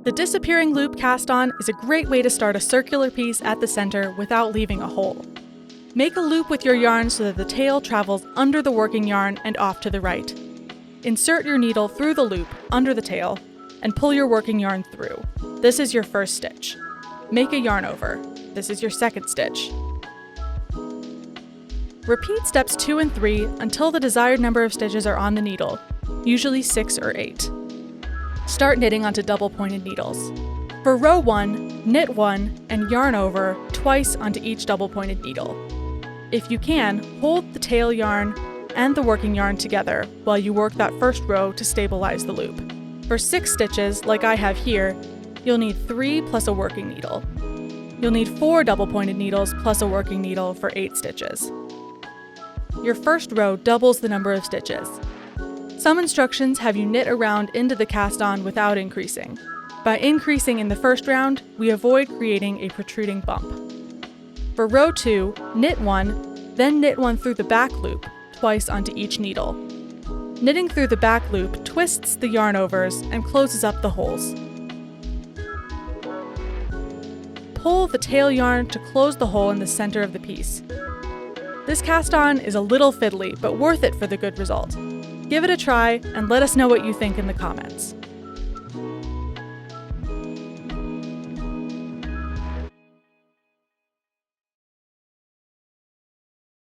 The disappearing loop cast-on is a great way to start a circular piece at the center without leaving a hole. Make a loop with your yarn so that the tail travels under the working yarn and off to the right. Insert your needle through the loop under the tail and pull your working yarn through. This is your first stitch. Make a yarn over. This is your second stitch. Repeat steps 2 and 3 until the desired number of stitches are on the needle, usually 6 or 8. Start knitting onto double-pointed needles. For row 1, knit 1 and yarn over twice onto each double-pointed needle. If you can, hold the tail yarn and the working yarn together while you work that first row to stabilize the loop. For 6 stitches, like I have here, you'll need 3 plus a working needle. You'll need 4 double-pointed needles plus a working needle for 8 stitches. Your first row doubles the number of stitches. Some instructions have you knit around into the cast-on without increasing. By increasing in the first round, we avoid creating a protruding bump. For row 2, knit 1, then knit 1 through the back loop, twice onto each needle. Knitting through the back loop twists the yarn overs and closes up the holes. Pull the tail yarn to close the hole in the center of the piece. This cast-on is a little fiddly, but worth it for the good result. Give it a try and let us know what you think in the comments.